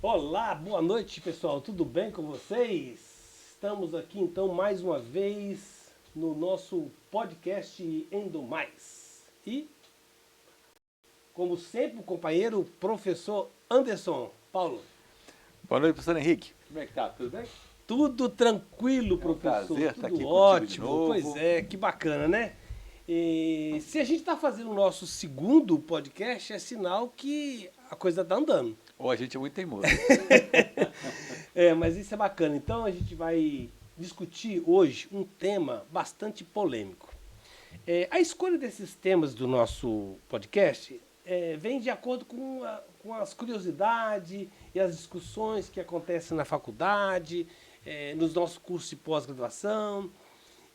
Olá, boa noite pessoal, tudo bem com vocês? Estamos aqui então mais uma vez no nosso podcast Endomais. E, como sempre, o companheiro professor Anderson Paulo. Boa noite, professor Henrique. Como é que tá? Tudo bem? Tudo tranquilo, professor. Prazer Tudo estar aqui ótimo. contigo de novo. Pois é, que bacana, né? E se a gente está fazendo o nosso segundo podcast, é sinal que a coisa está andando. Ou a gente é muito teimoso. Mas isso é bacana. Então a gente vai discutir hoje um tema bastante polêmico. A escolha desses temas do nosso podcast vem de acordo com as curiosidades e as discussões que acontecem na faculdade, nos nossos cursos de pós-graduação.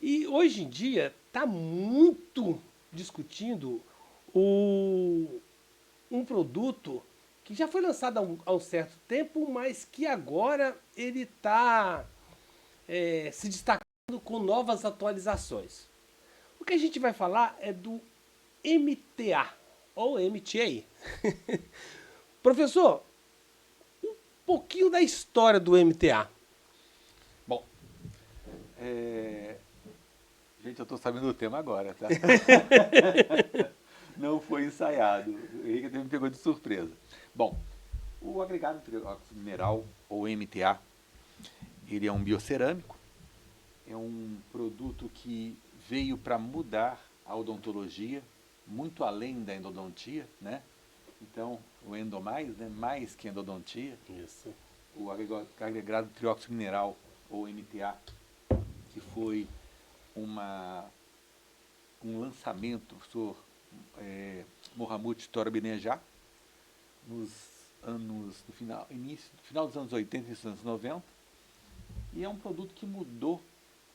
E hoje em dia está muito discutindo um produto que já foi lançado há um certo tempo, mas que agora ele está se destacando com novas atualizações. O que a gente vai falar é do MTA, ou MTA. Professor, um pouquinho da história do MTA. Bom, gente, eu estou sabendo do tema agora, tá? Não foi ensaiado. O Henrique até me pegou de surpresa. Bom, o agregado trióxido mineral, ou MTA, ele é um biocerâmico, é um produto que veio para mudar a odontologia, muito além da endodontia, né? Então, o endomais, né? Mais que endodontia. Isso. O agregado trióxido mineral, ou MTA, que foi um lançamento do professor Mohamed Torabinejad, no final dos anos 80 e dos anos 90, e é um produto que mudou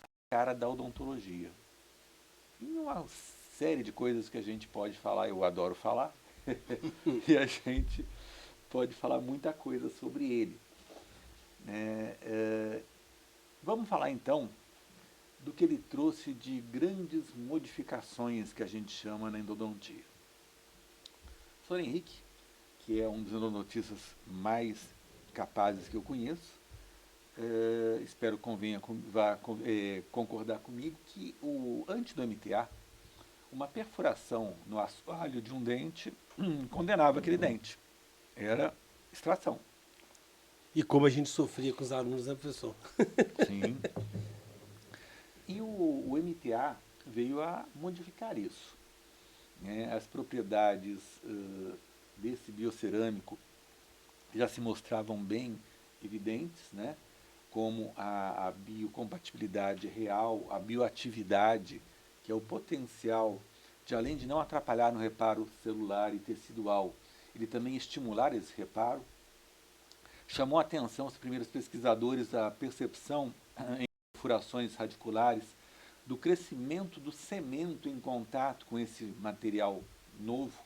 a cara da odontologia. E uma série de coisas que a gente pode falar, eu adoro falar, e a gente pode falar muita coisa sobre ele. Vamos falar então do que ele trouxe de grandes modificações que a gente chama na endodontia. O professor Henrique, que é um dos endodontistas mais capazes que eu conheço, espero vá concordar comigo que antes do MTA, uma perfuração no assoalho de um dente condenava aquele dente. Era extração. E como a gente sofria com os alunos, né, professor? Sim. E o MTA veio a modificar isso. As propriedades desse biocerâmico já se mostravam bem evidentes, né? Como a biocompatibilidade real, a bioatividade, que é o potencial de, além de não atrapalhar no reparo celular e tecidual, ele também estimular esse reparo. Chamou a atenção os primeiros pesquisadores a percepção em perfurações radiculares do crescimento do cemento em contato com esse material novo,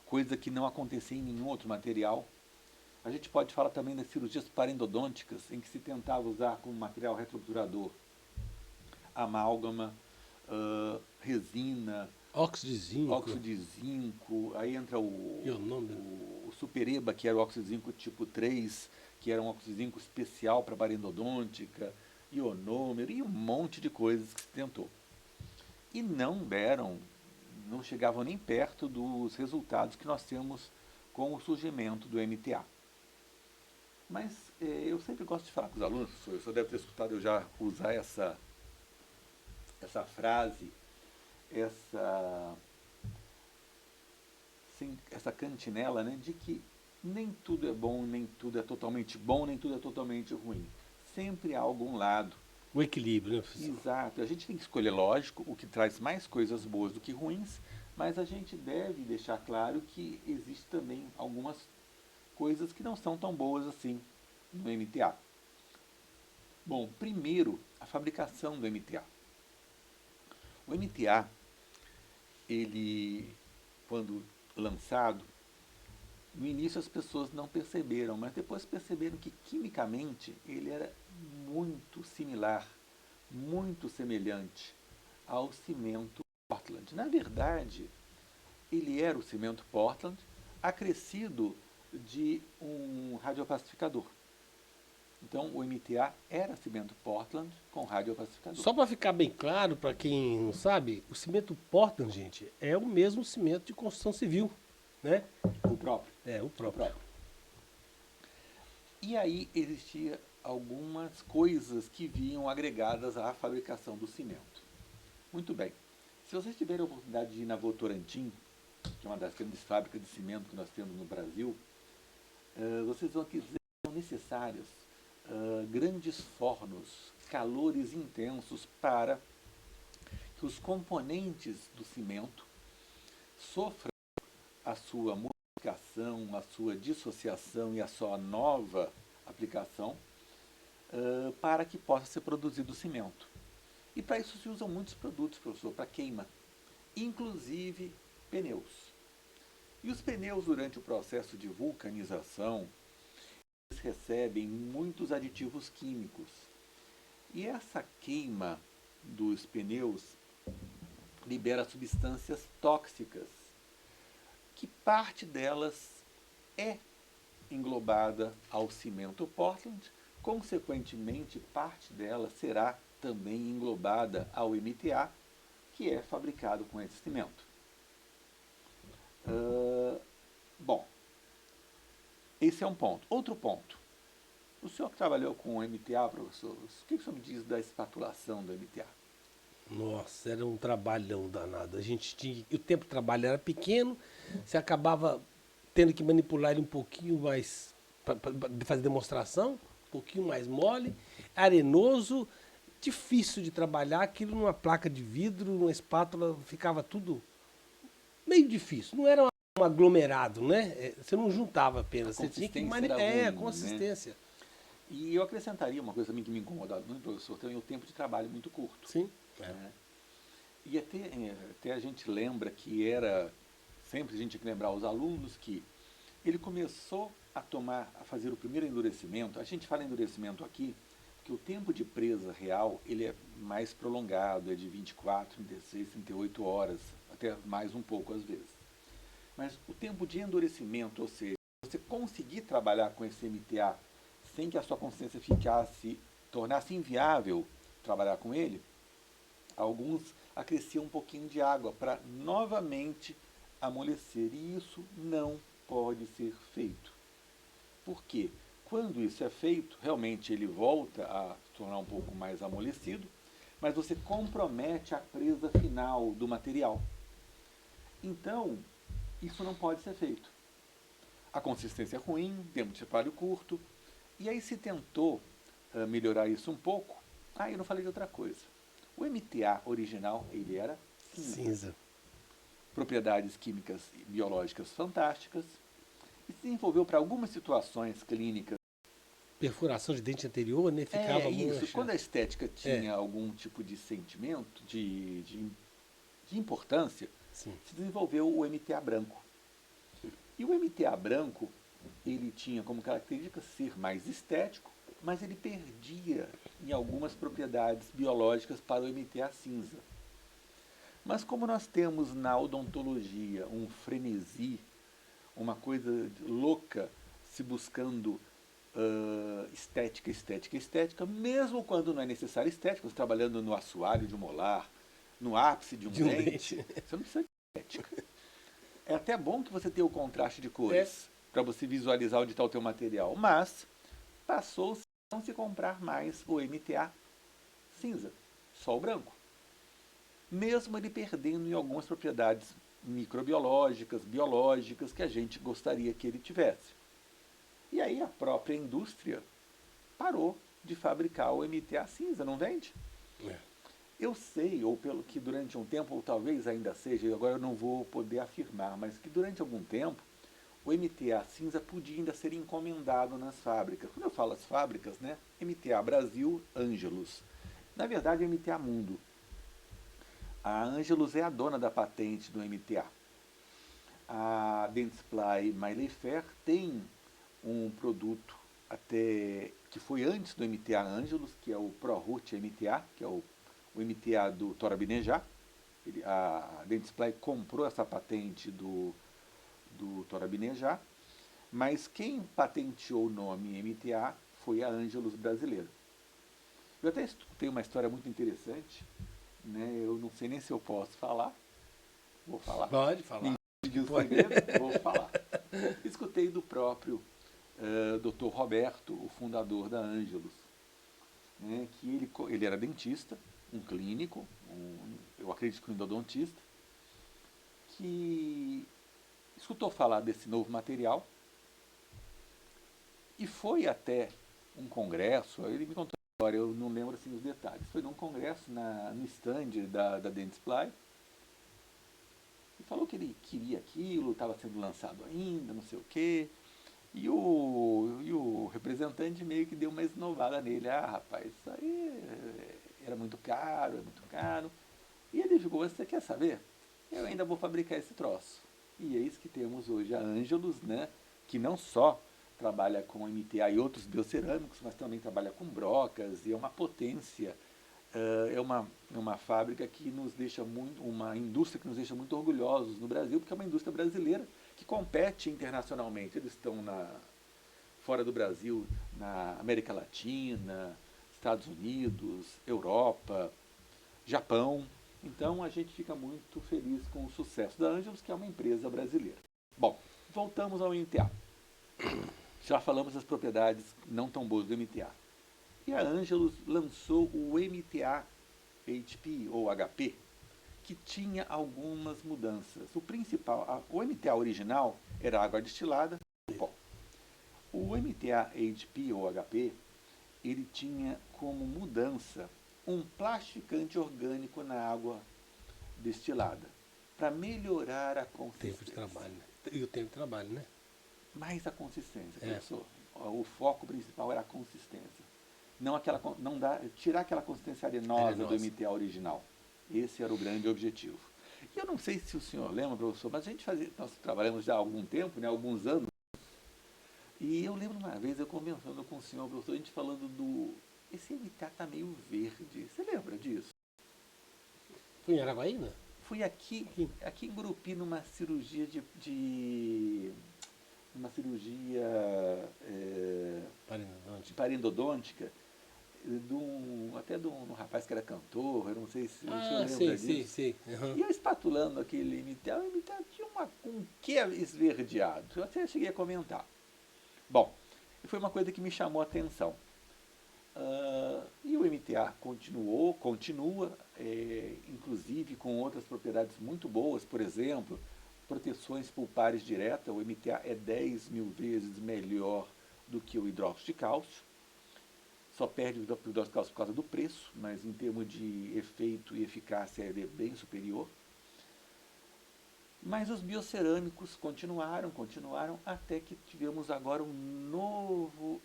coisa que não acontecia em nenhum outro material. A gente pode falar também das cirurgias parendodônticas, em que se tentava usar como material retroobturador amálgama, resina, Óxido de zinco. Aí entra o supereba, que era o óxido de zinco tipo 3, que era um óxido de zinco especial para parendodôntica, ionômero e um monte de coisas que se tentou. E não chegavam nem perto dos resultados que nós temos com o surgimento do MTA. Mas eu sempre gosto de falar com os alunos, o senhor deve ter escutado eu já usar essa frase, essa cantinela, né, de que nem tudo é bom, nem tudo é totalmente bom, nem tudo é totalmente ruim. Sempre há algum lado. O equilíbrio, né, professor? Exato. A gente tem que escolher, lógico, o que traz mais coisas boas do que ruins, mas a gente deve deixar claro que existe também algumas coisas que não são tão boas assim no MTA. Bom, primeiro a fabricação do MTA. O MTA, ele, quando lançado, no início as pessoas não perceberam, mas depois perceberam que quimicamente ele era muito similar, muito semelhante ao cimento Portland. Na verdade, ele era o cimento Portland acrescido de um radiopacificador. Então, o MTA era cimento Portland com radiopacificador. Só para ficar bem claro, para quem não sabe, o cimento Portland, gente, é o mesmo cimento de construção civil, né? O próprio. É, o próprio. E aí existia algumas coisas que vinham agregadas à fabricação do cimento. Muito bem. Se vocês tiverem a oportunidade de ir na Votorantim, que é uma das grandes fábricas de cimento que nós temos no Brasil, vocês vão que são necessários grandes fornos, calores intensos para que os componentes do cimento sofram a sua modificação, a sua dissociação e a sua nova aplicação para que possa ser produzido o cimento. E para isso se usam muitos produtos, professor, para queima, inclusive pneus. E os pneus, durante o processo de vulcanização, eles recebem muitos aditivos químicos. E essa queima dos pneus libera substâncias tóxicas, que parte delas é englobada ao cimento Portland, consequentemente, parte dela será também englobada ao MTA, que é fabricado com esse cimento. Bom, esse é um ponto. Outro ponto. O senhor que trabalhou com o MTA, professor, o que o senhor me diz da espatulação do MTA? Nossa, era um trabalhão danado. A gente tinha. O tempo de trabalho era pequeno, você acabava tendo que manipular ele um pouquinho mais para fazer demonstração, um pouquinho mais mole, arenoso, difícil de trabalhar, aquilo numa placa de vidro, numa espátula, ficava tudo meio difícil. Não era um aglomerado, né? Você não juntava apenas, você tinha que ruim, consistência. Né? E eu acrescentaria uma coisa também que me incomodava muito, professor, também o tempo de trabalho muito curto. Sim. Né? E até a gente lembra que sempre a gente tinha que lembrar aos alunos que ele começou a fazer o primeiro endurecimento. A gente fala endurecimento aqui, porque o tempo de presa real ele é mais prolongado, é de 24, 36, 38 horas, até mais um pouco às vezes. Mas o tempo de endurecimento, ou seja, você conseguir trabalhar com esse MTA sem que a sua consciência tornasse inviável trabalhar com ele, alguns acresciam um pouquinho de água para novamente amolecer. E isso não pode ser feito. Por quê? Quando isso é feito, realmente ele volta a se tornar um pouco mais amolecido, mas você compromete a presa final do material. Então, isso não pode ser feito. A consistência é ruim, tempo de trabalho curto, e aí se tentou melhorar isso um pouco. Eu não falei de outra coisa. O MTA original, ele era cinza. Propriedades químicas e biológicas fantásticas, e se desenvolveu para algumas situações clínicas. Perfuração de dente anterior, né? Ficava isso. Quando a estética tinha algum tipo de sentimento, de importância, sim, se desenvolveu o MTA branco. E o MTA branco, ele tinha como característica ser mais estético, mas ele perdia em algumas propriedades biológicas para o MTA cinza. Mas como nós temos na odontologia um frenesi, uma coisa louca, se buscando estética, mesmo quando não é necessário estética, você trabalhando no assoalho de um molar, no ápice de um dente, você não precisa de estética. É até bom que você tenha o contraste de cores, para você visualizar onde está o teu material, mas passou-se a não se comprar mais o MTA cinza, só o branco. Mesmo ele perdendo em algumas propriedades microbiológicas, biológicas, que a gente gostaria que ele tivesse. E aí a própria indústria parou de fabricar o MTA cinza, não vende? Eu sei, ou pelo que durante um tempo, ou talvez ainda seja, agora eu não vou poder afirmar, mas que durante algum tempo o MTA cinza podia ainda ser encomendado nas fábricas. Quando eu falo as fábricas, né? MTA Brasil, Ângelos, Na verdade, é MTA Mundo. A Angelus é a dona da patente do MTA. A Dentsply Mayfair tem um produto até que foi antes do MTA Angelus, que é o ProRoot MTA, que é o MTA do Torabinejá. A Dentsply comprou essa patente do Torabinejá, mas quem patenteou o nome MTA foi a Angelus brasileira. Eu até escutei uma história muito interessante, né? Eu não sei nem se eu posso falar. Vou falar. Pode falar. Ninguém pediu segredo, vou falar. Escutei do próprio Dr. Roberto, o fundador da Angelus, né, que ele era dentista, um clínico, eu acredito que um endodontista, que escutou falar desse novo material e foi até um congresso. Ele me contou a história, eu não lembro assim os detalhes. Foi num congresso no stand da Dentsply e falou que ele queria aquilo, estava sendo lançado ainda, não sei o quê. E o representante meio que deu uma esnovada nele. Ah, rapaz, isso aí era muito caro, é muito caro. E ele ficou, você quer saber? Eu ainda vou fabricar esse troço. E eis que temos hoje a Angelus, né, que não só trabalha com MTA e outros biocerâmicos, mas também trabalha com brocas e é uma potência. É uma fábrica que nos deixa muito, uma indústria que nos deixa muito orgulhosos no Brasil, porque é uma indústria brasileira que compete internacionalmente. Eles estão fora do Brasil, na América Latina, Estados Unidos, Europa, Japão. Então a gente fica muito feliz com o sucesso da Angelus, que é uma empresa brasileira. Bom, voltamos ao MTA. Já falamos das propriedades não tão boas do MTA. E a Angelus lançou o MTA HP ou HP, que tinha algumas mudanças. O principal, o MTA original era água destilada e pó. O MTA HP ou HP, ele tinha como mudança um plastificante orgânico na água destilada, para melhorar a consistência. Tempo de trabalho, né? E o tempo de trabalho, né? Mais a consistência, professor. O foco principal era a consistência. Não tirar aquela consistência arenosa do MTA original. Esse era o grande objetivo. E eu não sei se o senhor lembra, professor, mas nós trabalhamos já há algum tempo, né, alguns anos, e eu lembro uma vez eu conversando com o senhor, professor, a gente falando esse MTA está meio verde. Você lembra disso? Foi em Araguaína? Fui aqui em Gurupi, numa cirurgia uma cirurgia parendodôntica, até de um rapaz que era cantor, eu não sei se o senhor lembra disso. Sim. Uhum. E eu espatulando aquele MTA, o MTA tinha um quê esverdeado. Eu até cheguei a comentar. Bom, foi uma coisa que me chamou a atenção. E o MTA continua, inclusive com outras propriedades muito boas, por exemplo, proteções pulpares diretas. O MTA é 10.000 vezes melhor do que o hidróxido de cálcio. Só perde o hidróxido de cálcio por causa do preço, mas em termos de efeito e eficácia ele é bem superior. Mas os biocerâmicos continuaram, até que tivemos agora um novo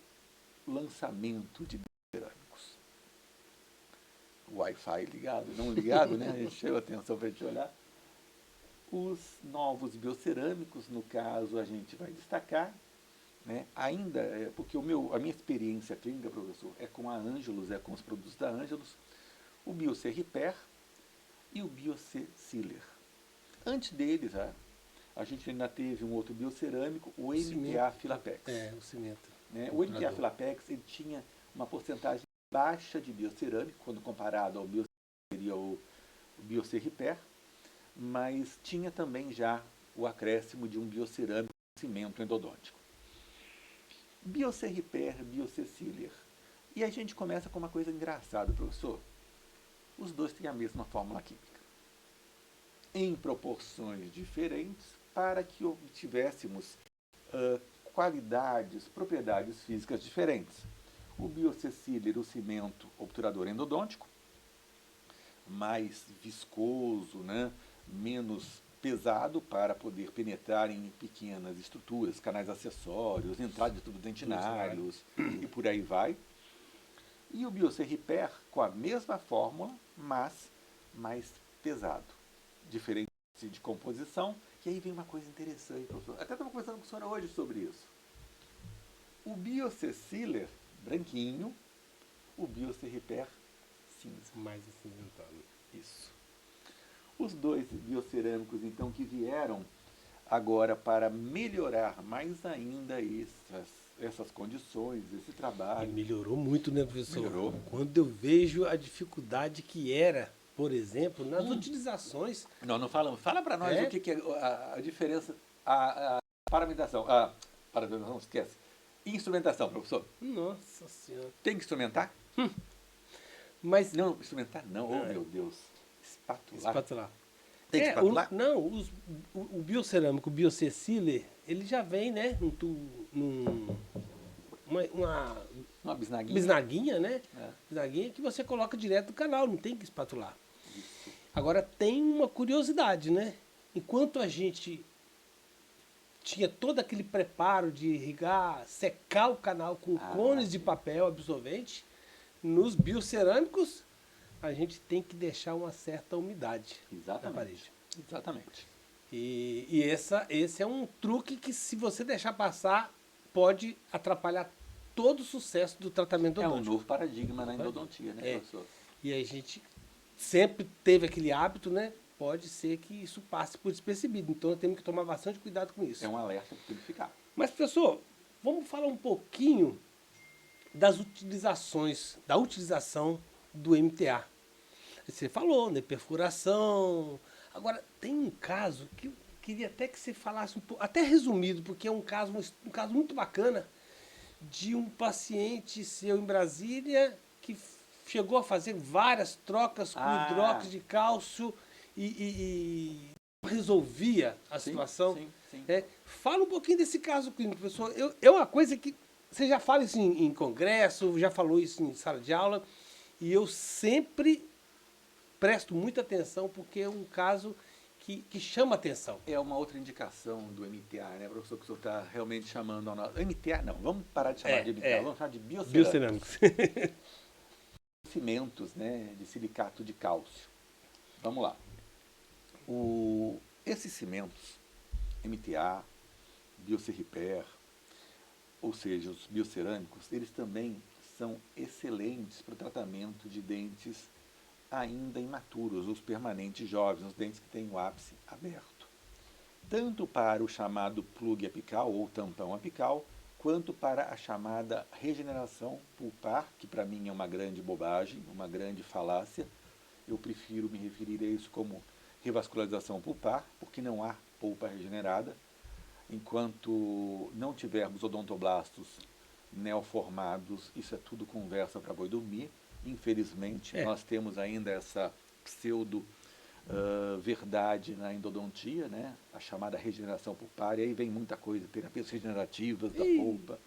lançamento de biocerâmicos. Wi-Fi ligado, não ligado, né? A gente chamou atenção para a gente olhar. Os novos biocerâmicos, no caso, a gente vai destacar, né? Ainda, porque a minha experiência clínica, professor, é com a Angelus, é com os produtos da Angelus, o Biocer Repair e o Biocer Sealer. Antes deles, a gente ainda teve um outro biocerâmico, o MTA Filapex. O cimento. Né? O MTA Filapex ele tinha uma porcentagem baixa de biocerâmico, quando comparado ao Biocer Repair, mas tinha também já o acréscimo de um biocerâmico cimento endodôntico. Biocer Repair, Biocer Sealer. E a gente começa com uma coisa engraçada, professor. Os dois têm a mesma fórmula química, em proporções diferentes, para que obtivéssemos propriedades físicas diferentes. O Biocer Sealer, o cimento obturador endodôntico, mais viscoso, né? Menos pesado para poder penetrar em pequenas estruturas, canais acessórios, entrada de tubos dentinários e por aí vai. E o Biocer Repair, com a mesma fórmula, mas mais pesado. Diferente de composição. E aí vem uma coisa interessante, professor. Até estava conversando com a senhora hoje sobre isso. O Bioceciler, branquinho, o Biocerriper, cinza. Mais acinzentado. Isso. Os dois biocerâmicos, então, que vieram agora para melhorar mais ainda essas condições, esse E trabalho. melhorou muito, né, professor? Melhorou. Quando eu vejo a dificuldade que era, por exemplo, nas utilizações. Não falamos. Fala para nós É? o que é a diferença, a parametração. Parametração, esquece. Instrumentação, professor. Nossa Senhora. Tem que instrumentar? Mas. Não, instrumentar não. Oh, É. meu Deus. Espatular. Espatular. Tem que espatular? Não, o biocerâmico, o Bioceciler, ele já vem, né? Uma bisnaguinha. Bisnaguinha, né? É. Bisnaguinha que você coloca direto no canal, não tem que espatular. Agora tem uma curiosidade, né? Enquanto a gente tinha todo aquele preparo de irrigar, secar o canal com cones de papel absorvente, nos biocerâmicos a gente tem que deixar uma certa umidade na parede. Exatamente. Exatamente. E esse é um truque que, se você deixar passar, pode atrapalhar todo o sucesso do tratamento É um odontico. novo paradigma na endodontia, né, É. professor? E a gente sempre teve aquele hábito, né? Pode ser que isso passe por despercebido. Então, nós temos que tomar bastante cuidado com isso. É um alerta que tem que ficar. Mas, professor, vamos falar um pouquinho das utilizações, da utilização do MTA. Você falou, né? Perfuração. Agora, tem um caso que eu queria até que você falasse um pouco, até resumido, porque é um caso muito bacana, de um paciente seu em Brasília que chegou a fazer várias trocas com hidróxido de cálcio e resolvia a situação. Sim. Fala um pouquinho desse caso clínico, professor. É uma coisa que você já fala isso em congresso, já falou isso em sala de aula, e eu sempre presto muita atenção porque é um caso que chama atenção. É uma outra indicação do MTA, né, professor, que o senhor está realmente chamando a nossa... MTA não, vamos parar de chamar de MTA, vamos chamar de biocerâmicos. Cimentos, né, de silicato de cálcio. Vamos lá. Esses cimentos, MTA, Biocerriper, ou seja, os biocerâmicos, eles também são excelentes para o tratamento de dentes ainda imaturos, os permanentes jovens, os dentes que têm o ápice aberto. Tanto para o chamado plug apical ou tampão apical, quanto para a chamada regeneração pulpar, que para mim é uma grande bobagem, uma grande falácia. Eu prefiro me referir a isso como revascularização pulpar, porque não há polpa regenerada. Enquanto não tivermos odontoblastos neoformados, isso é tudo conversa para boi dormir. Infelizmente, nós temos ainda essa pseudo verdade na endodontia, né? A chamada regeneração pulpar, e aí vem muita coisa, terapias regenerativas da polpa.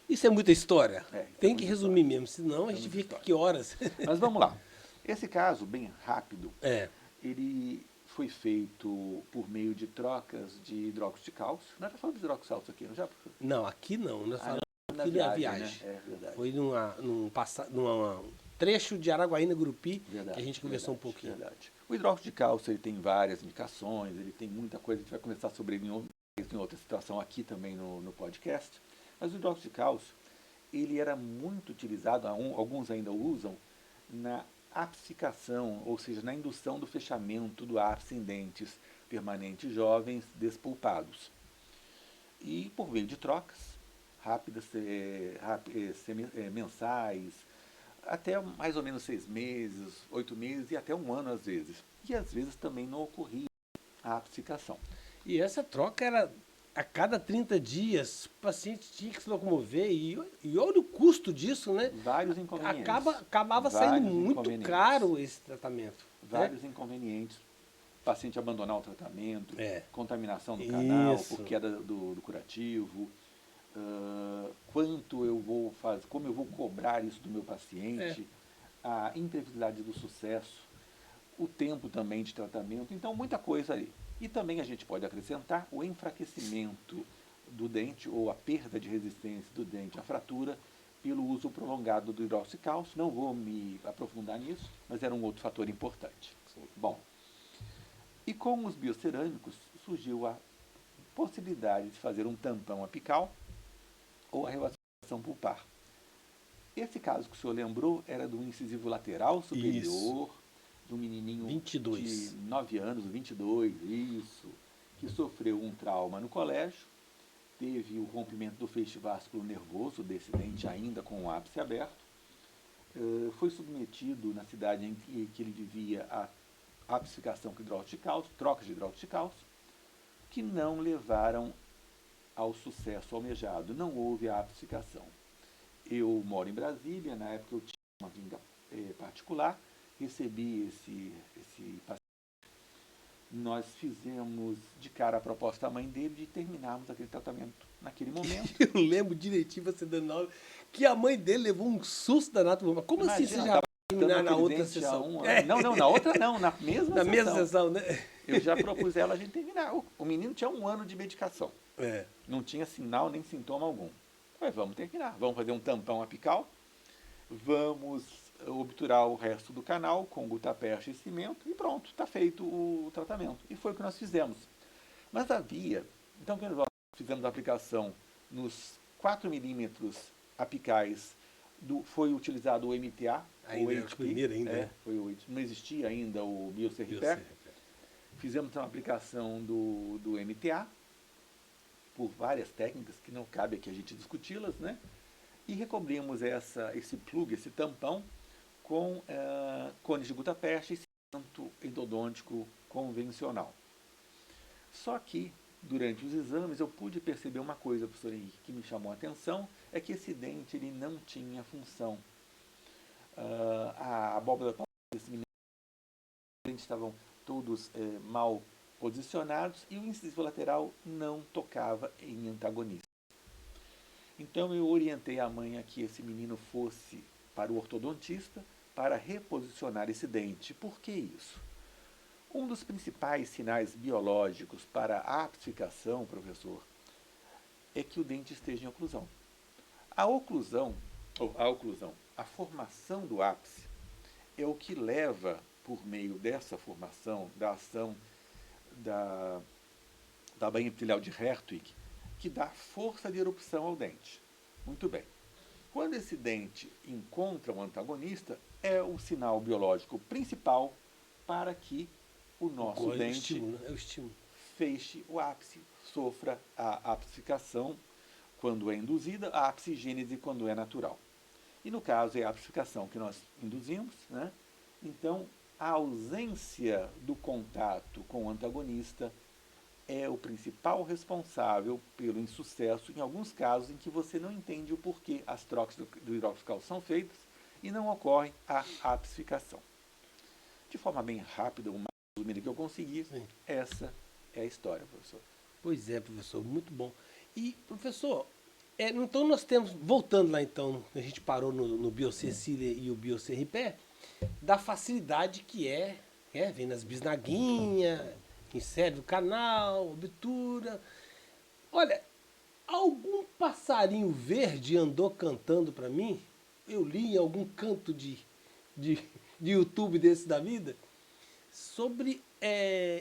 Isso é muita história. Tem que muita resumir mesmo, senão a gente fica aqui horas. Mas vamos lá. Esse caso, bem rápido, É. ele foi feito por meio de trocas de hidróxido de cálcio. Nós já falamos de hidróxido de cálcio aqui, não já, professor? Não, aqui não. Nós falamos Na aqui na viagem. né? É verdade. Foi num trecho de Araguaína Gurupi Verdade, que a gente conversou um pouquinho. Verdade. O hidróxido de cálcio ele tem várias indicações, ele tem muita coisa, a gente vai conversar sobre ele em outra situação aqui também no podcast. Mas o hidróxido de cálcio, ele era muito utilizado, alguns ainda usam, na apsicação, ou seja, na indução do fechamento do ápice em dentes permanentes jovens despulpados. E por meio de trocas rápidas, mensais, até mais ou menos 6 meses, 8 meses e até 1 ano às vezes. E às vezes também não ocorria a apsicação. E essa troca era a cada 30 dias, o paciente tinha que se locomover, e olha o custo disso, né? Vários inconvenientes. Acabava saindo muito caro esse tratamento. Vários inconvenientes. O paciente abandonar o tratamento, contaminação do Isso. canal por queda do curativo, quanto eu vou fazer, como eu vou cobrar isso do meu paciente, a imprevisibilidade do sucesso, o tempo também de tratamento, então muita coisa aí. E também a gente pode acrescentar o enfraquecimento do dente ou a perda de resistência do dente à fratura pelo uso prolongado do hidróxido de cálcio. Não vou me aprofundar nisso, mas era um outro fator importante. Sim. Bom, e com os biocerâmicos surgiu a possibilidade de fazer um tampão apical ou a revascularização pulpar. Esse caso que o senhor lembrou era do incisivo lateral superior, de um menininho 22. de 9 anos, 22, isso, que sofreu um trauma no colégio, teve o rompimento do feixe vasculo nervoso desse dente ainda com o ápice aberto, foi submetido na cidade em que ele vivia a apicificação com hidróxido de cálcio, trocas de hidróxido de cálcio, que não levaram ao sucesso almejado, não houve a apicificação. Eu moro em Brasília, na época eu tinha uma clínica particular, recebi esse paciente. Nós fizemos de cara a proposta à mãe dele de terminarmos aquele tratamento naquele momento. Eu lembro direitinho você dando aula que a mãe dele levou um susto danado. Mas como assim você já vai terminar na outra sessão? Não, na outra não, na mesma na sessão. mesma sessão, né? Eu já propus ela a gente terminar. O menino tinha 1 ano de medicação. É. Não tinha sinal nem sintoma algum. Mas vamos terminar. Vamos fazer um tampão apical. Vamos obturar o resto do canal com gutapercha e cimento e pronto, está feito o tratamento. E foi o que nós fizemos. Mas havia, então quando nós fizemos a aplicação nos 4 milímetros apicais, foi utilizado o MTA, ainda, o HP, o primeiro ainda. não existia ainda o BioCRP. Fizemos uma aplicação do MTA, por várias técnicas que não cabe aqui a gente discuti-las, né? E recobrimos esse plug, esse tampão, com cones de gutapercha e cimento endodôntico convencional. Só que, durante os exames, eu pude perceber uma coisa, professor Henrique, que me chamou a atenção, é que esse dente ele não tinha função. A abóbora desse menino, os dentes estavam todos mal posicionados e o incisivo lateral não tocava em antagonista. Então eu orientei a mãe a que esse menino fosse para o ortodontista para reposicionar esse dente. Por que isso? Um dos principais sinais biológicos para a apicificação, professor, é que o dente esteja em oclusão. A formação do ápice é o que leva, por meio dessa formação, da ação da bainha epitelial de Hertwig, que dá força de erupção ao dente. Muito bem. Quando esse dente encontra um antagonista, é o sinal biológico principal para que o nosso dente feche o ápice, sofra a apicificação quando é induzida, a apicigênese quando é natural. E no caso é a apicificação que nós induzimos, né? Então, a ausência do contato com o antagonista é o principal responsável pelo insucesso, em alguns casos em que você não entende o porquê as trocas do hidróxido de cálcio são feitas e não ocorre a apicificação. De forma bem rápida, o mais resumida que eu consegui, sim, essa é a história, professor. Pois é, professor, muito bom. E, professor, então nós temos, voltando lá então, a gente parou no BioCecília e o BioCRP, da facilidade que vem nas bisnaguinhas, insere no canal, obtura. Olha, algum passarinho verde andou cantando para mim? Eu li em algum canto de YouTube desse da vida sobre...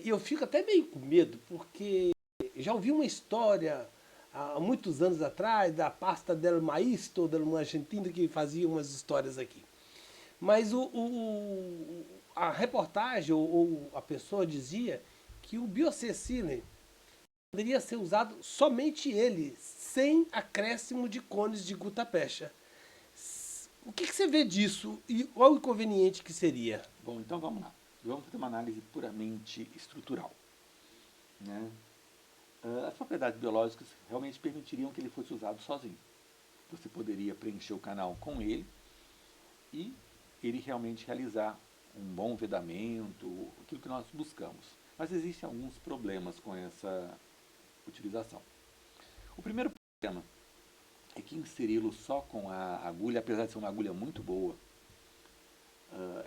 eu fico até meio com medo, porque já ouvi uma história há muitos anos atrás da pasta del Maisto, uma argentina que fazia umas histórias aqui. Mas a reportagem ou a pessoa dizia que o BioCecília poderia ser usado somente ele, sem acréscimo de cones de gutapercha. O que você vê disso e qual o inconveniente que seria? Bom, então vamos lá. Vamos fazer uma análise puramente estrutural, né? As propriedades biológicas realmente permitiriam que ele fosse usado sozinho. Você poderia preencher o canal com ele e ele realmente realizar um bom vedamento, aquilo que nós buscamos. Mas existem alguns problemas com essa utilização. O primeiro problema é que inseri-lo só com a agulha, apesar de ser uma agulha muito boa,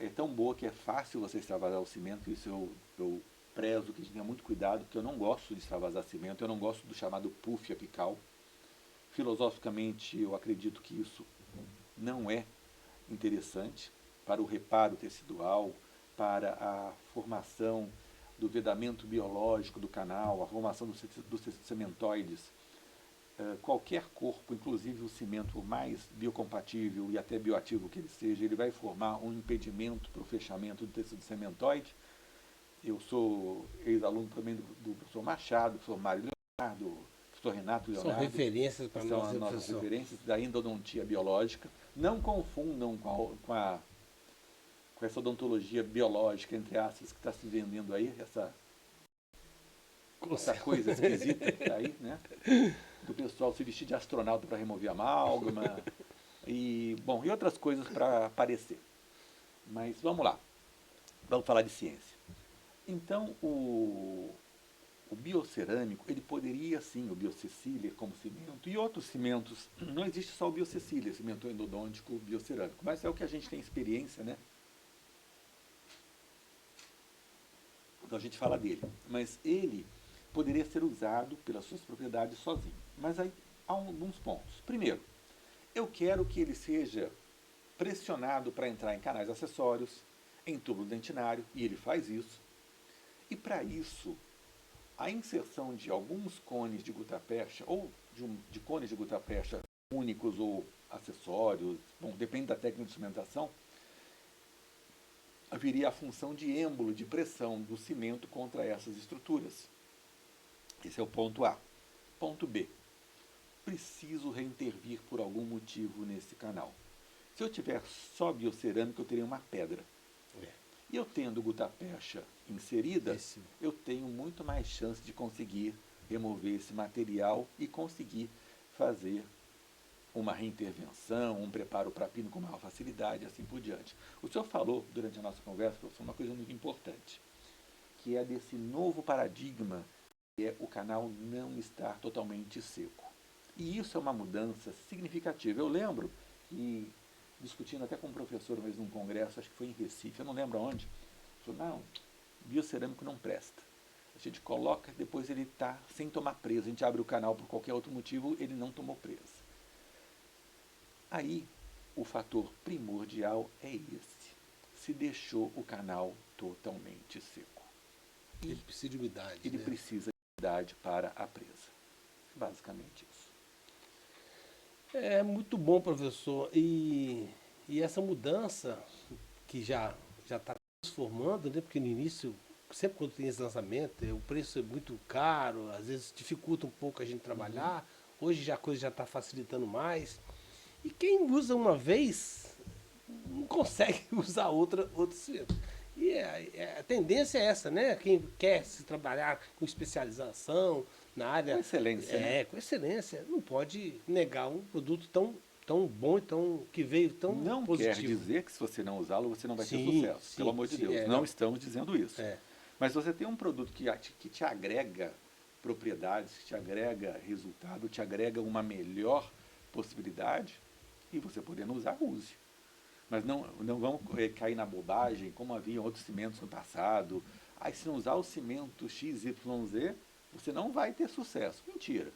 é tão boa que é fácil você extravasar o cimento. Isso eu prezo que a gente tenha muito cuidado, porque eu não gosto de extravasar cimento, eu não gosto do chamado puff apical. Filosoficamente, eu acredito que isso não é interessante para o reparo tecidual, para a formação do vedamento biológico do canal, a formação dos sementoides. Qualquer corpo, inclusive o cimento mais biocompatível e até bioativo que ele seja, ele vai formar um impedimento para o fechamento do tecido sementoide. Eu sou ex-aluno também do professor Machado, professor Mário Leonardo, professor Renato Leonardo. São referências para nós. São as nossas referências da endodontia biológica. Não confundam com essa odontologia biológica, entre aspas, que está se vendendo aí, essa coisa esquisita que está aí, né? Do pessoal se vestir de astronauta para remover amálgama e outras coisas para aparecer. Mas vamos lá, vamos falar de ciência. Então, o biocerâmico, ele poderia sim, o biocecília como cimento, e outros cimentos, não existe só o biocecília, cimento endodôntico, biocerâmico, mas é o que a gente tem experiência, né? Então a gente fala dele, mas ele poderia ser usado pelas suas propriedades sozinho. Mas aí há alguns pontos. Primeiro, eu quero que ele seja pressionado para entrar em canais acessórios, em tubo dentinário, e ele faz isso. E para isso, a inserção de alguns cones de gutta-percha, ou de cones de gutta-percha únicos ou acessórios, depende da técnica de instrumentação, haveria a função de êmbolo, de pressão do cimento contra essas estruturas. Esse é o ponto A. Ponto B. Preciso reintervir por algum motivo nesse canal. Se eu tiver só biocerâmica, eu teria uma pedra. E eu tendo gutta-percha inserida, eu tenho muito mais chance de conseguir remover esse material e conseguir fazer uma reintervenção, um preparo para pino com maior facilidade, assim por diante. O senhor falou, durante a nossa conversa, professor, uma coisa muito importante, que é desse novo paradigma, que é o canal não estar totalmente seco. E isso é uma mudança significativa. Eu lembro que, discutindo até com um professor, mas num congresso, acho que foi em Recife, eu não lembro aonde, falou, não, biocerâmico não presta. A gente coloca, depois ele está sem tomar presa. A gente abre o canal por qualquer outro motivo, ele não tomou presa. Aí, o fator primordial é esse. Se deixou o canal totalmente seco. Ele precisa de umidade. Ele precisa de umidade para a presa. Basicamente isso. É muito bom, professor. E essa mudança que já está transformando, né? Porque no início, sempre quando tem esse lançamento, o preço é muito caro, às vezes dificulta um pouco a gente trabalhar. Hoje já a coisa já está facilitando mais. E quem usa uma vez não consegue usar outro cimento. E a tendência é essa, né? Quem quer se trabalhar com especialização na área... Com excelência, né? Com excelência. Não pode negar um produto tão bom e que veio tão não positivo. Não quer dizer que se você não usá-lo, você não vai ter sucesso. Pelo amor de Deus. Não estamos dizendo isso. Mas você tem um produto que te agrega propriedades, que te agrega resultado, te agrega uma melhor possibilidade, e você podendo usar, use. Mas não vamos cair na bobagem, como havia outros cimentos no passado. Se não usar o cimento XYZ, você não vai ter sucesso. Mentira.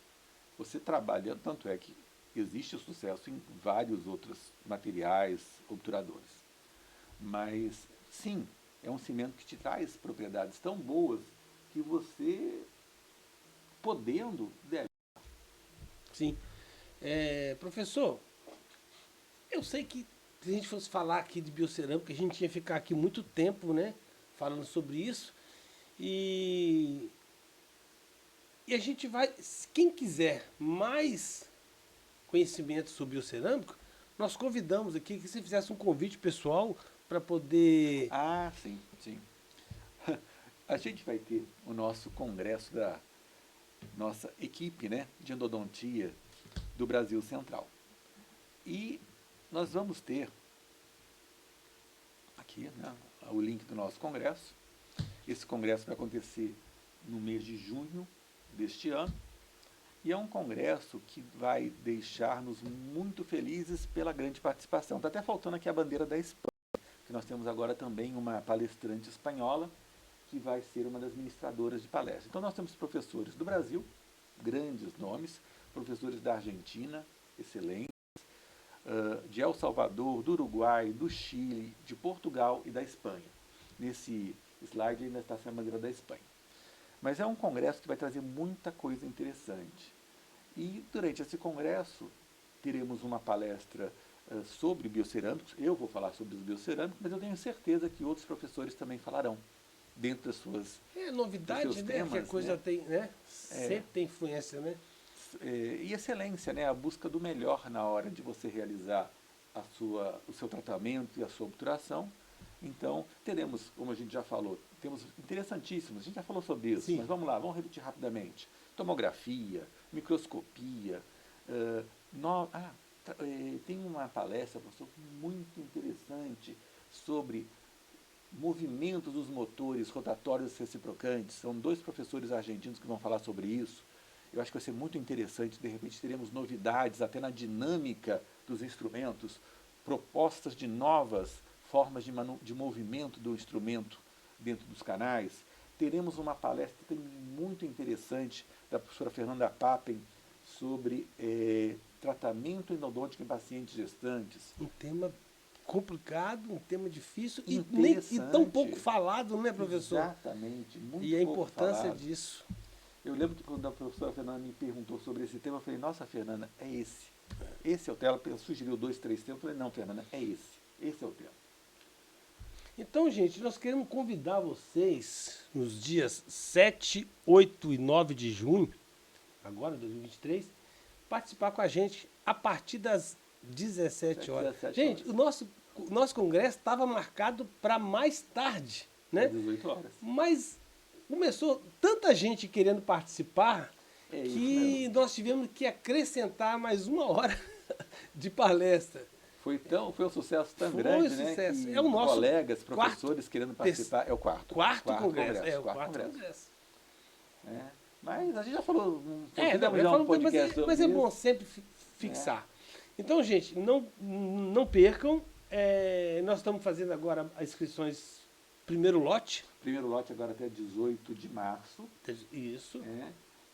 Você trabalhando, tanto é que existe o sucesso em vários outros materiais obturadores. Mas, sim, é um cimento que te traz propriedades tão boas que você, podendo, deve. Sim. Professor, eu sei que se a gente fosse falar aqui de biocerâmica, a gente ia ficar aqui muito tempo, né, falando sobre isso. E a gente vai, quem quiser mais conhecimento sobre biocerâmico, nós convidamos aqui que você fizesse um convite pessoal para poder... Sim, sim. A gente vai ter o nosso congresso da nossa equipe, né, de endodontia do Brasil Central. E nós vamos ter aqui, né, o link do nosso congresso. Esse congresso vai acontecer no mês de junho deste ano. E é um congresso que vai deixar-nos muito felizes pela grande participação. Está até faltando aqui a bandeira da Espanha, que nós temos agora também uma palestrante espanhola, que vai ser uma das ministradoras de palestra. Então nós temos professores do Brasil, grandes nomes, professores da Argentina, excelentes, de El Salvador, do Uruguai, do Chile, de Portugal e da Espanha. Nesse slide ainda está a bandeira da Espanha. Mas é um congresso que vai trazer muita coisa interessante. E durante esse congresso teremos uma palestra sobre biocerâmicos. Eu vou falar sobre os biocerâmicos, mas eu tenho certeza que outros professores também falarão dentro das suas novidade, né? temas, Que a coisa, né? tem, né? Sempre tem influência, né? E excelência, né? A busca do melhor na hora de você realizar o seu tratamento e a sua obturação. Então, teremos, como a gente já falou, temos interessantíssimos, a gente já falou sobre isso, Sim. mas vamos lá, vamos repetir rapidamente. Tomografia, microscopia, tem uma palestra, professor, muito interessante sobre movimentos dos motores rotatórios reciprocantes. São 2 professores argentinos que vão falar sobre isso. Eu acho que vai ser muito interessante, de repente teremos novidades até na dinâmica dos instrumentos, propostas de novas formas de movimento do instrumento dentro dos canais. Teremos uma palestra também muito interessante da professora Fernanda Papen sobre tratamento endodôntico em pacientes gestantes. Um tema complicado, um tema difícil e tão pouco falado, né, professor? Exatamente, muito e a pouco importância falado. disso. Eu lembro que quando a professora Fernanda me perguntou sobre esse tema, eu falei, nossa, Fernanda, é esse. Esse é o tema. Ela sugeriu 2, 3 temas. Eu falei, não, Fernanda, é esse. Esse é o tema. Então, gente, nós queremos convidar vocês nos dias 7, 8 e 9 de junho, agora, 2023, participar com a gente a partir das 17 horas. 17 gente, horas. o nosso congresso estava marcado para mais tarde, né? 18 horas. Mas começou tanta gente querendo participar que nós tivemos que acrescentar mais 1 hora de palestra. Foi um sucesso tão Foi grande, um sucesso. né? É o nosso colegas, professores querendo participar. É o quarto congresso. congresso. É o quarto congresso. Mas a gente já falou. Mas é bom sempre fixar. Então, gente, não percam. Nós estamos fazendo agora as inscrições primeiro lote. Primeiro lote agora até 18 de março. Isso.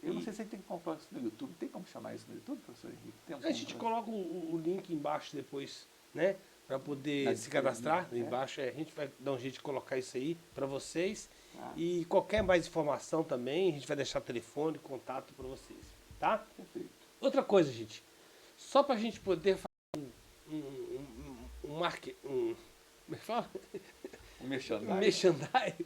Eu não sei se tem que comprar isso no YouTube. Tem como chamar isso no YouTube, professor Henrique? A gente coloca o link embaixo depois, né? Para poder se cadastrar. Embaixo a gente vai dar um jeito de colocar isso aí para vocês. E qualquer mais informação também, a gente vai deixar telefone, contato para vocês. Tá? Perfeito. Outra coisa, gente. Só para a gente poder fazer como é que fala? Um merchandising.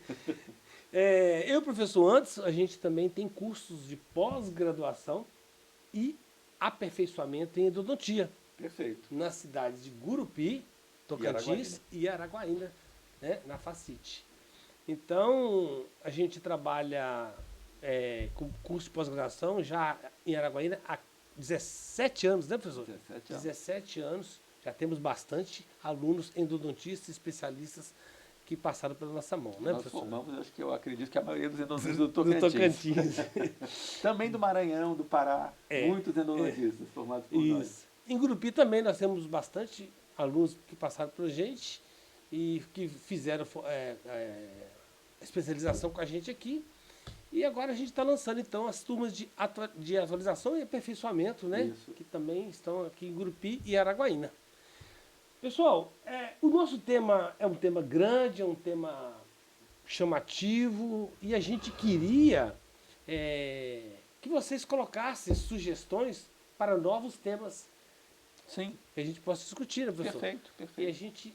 Eu e o professor Anderson, a gente também tem cursos de pós-graduação e aperfeiçoamento em endodontia. Perfeito. Nas cidades de Gurupi, Tocantins e Araguaína, né, na Facite. Então, a gente trabalha com curso de pós-graduação já em Araguaína há 17 anos, né, professor? 17 anos. 17 anos. Já temos bastante alunos endodontistas, especialistas que passaram pela nossa mão, né, professor? Nós formamos, eu acredito que a maioria dos endodontistas do Tocantins. Também do Maranhão, do Pará, muitos endodontistas formados por nós. Em Gurupi também nós temos bastante alunos que passaram por a gente e que fizeram especialização com a gente aqui. E agora a gente está lançando, então, as turmas de atualização e aperfeiçoamento, né? Isso. Que também estão aqui em Gurupi e Araguaína. Pessoal, o nosso tema é um tema grande, é um tema chamativo e a gente queria que vocês colocassem sugestões para novos temas. Sim. Que a gente possa discutir, né, professor? Perfeito. E a gente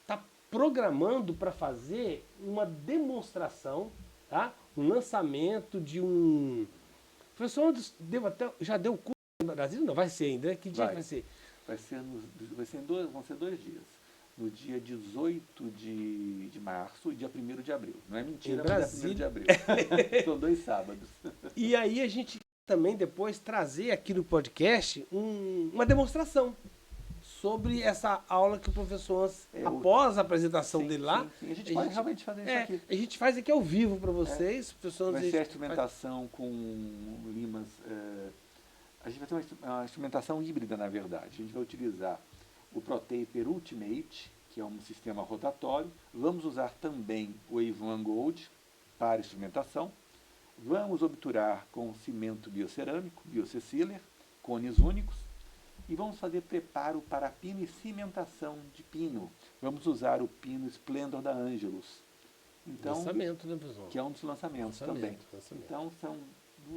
está programando para fazer uma demonstração, tá? Um lançamento de um... O professor Anderson já deu curso no Brasil? Não, vai ser ainda, né? Que dia vai ser? Vão ser 2 dias. No dia 18 de março e dia 1º de abril. Não é mentira, mas é 1º de abril. São 2 sábados. E aí a gente também depois trazer aqui no podcast uma demonstração sobre essa aula que o professor, após a apresentação dele lá... Sim. A gente pode realmente fazer isso aqui. A gente faz aqui ao vivo para vocês. Vai ser a instrumentação com limas... a gente vai ter uma instrumentação híbrida, na verdade. A gente vai utilizar o ProTaper Ultimate, que é um sistema rotatório. Vamos usar também o Wave Gold para instrumentação. Vamos obturar com cimento biocerâmico, BioCeCiller, cones únicos. e vamos fazer preparo para pino e cimentação de pino. Vamos usar o pino Splendor da Angelus. Então, Lançamento, né, professor? que é um dos lançamentos também. Lançamento. Então, são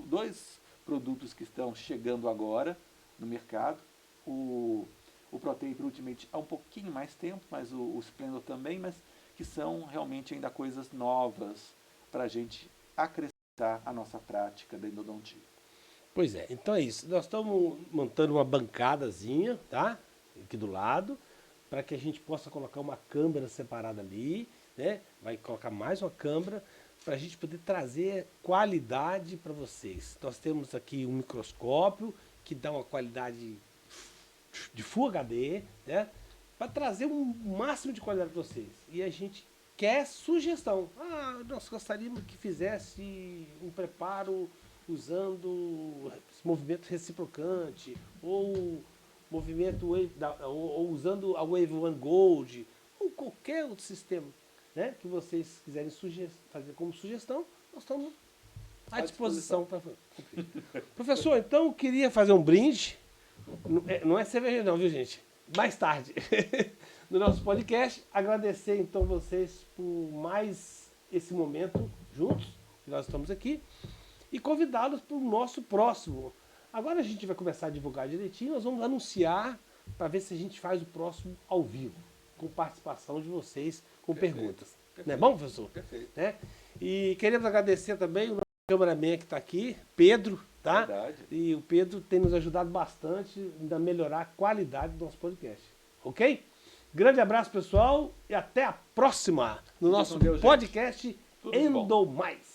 2 produtos que estão chegando agora no mercado. O ProTaper Ultimate há um pouquinho mais tempo, mas o Splendor também, mas que são realmente ainda coisas novas para a gente acrescentar a nossa prática da endodontia. Pois é, então é isso. Nós estamos montando uma bancadazinha, tá? Aqui do lado, para que a gente possa colocar uma câmera separada ali, né? Vai colocar mais uma câmera para a gente poder trazer qualidade para vocês. Nós temos aqui um microscópio que dá uma qualidade de Full HD, né? Para trazer um máximo de qualidade para vocês. E a gente quer sugestão. Nós gostaríamos que fizesse um preparo usando movimento reciprocante, ou movimento ou usando a Wave One Gold, ou qualquer outro sistema, né, que vocês quiserem fazer como sugestão, nós estamos à disposição para cumprir. Professor, então eu queria fazer um brinde. Não é cerveja não, viu, gente? Mais tarde, no nosso podcast. Agradecer então vocês por mais esse momento juntos, que nós estamos aqui, e convidá-los para o nosso próximo. Agora a gente vai começar a divulgar direitinho, nós vamos anunciar para ver se a gente faz o próximo ao vivo, com participação de vocês, com perguntas. Perfeito. Não é bom, professor? Perfeito. Né? E queremos agradecer também o nosso cameraman que está aqui, Pedro, tá? Verdade. E o Pedro tem nos ajudado bastante a melhorar a qualidade do nosso podcast. Ok? Grande abraço, pessoal, e até a próxima no nosso podcast Tudo de bom. Endo Mais.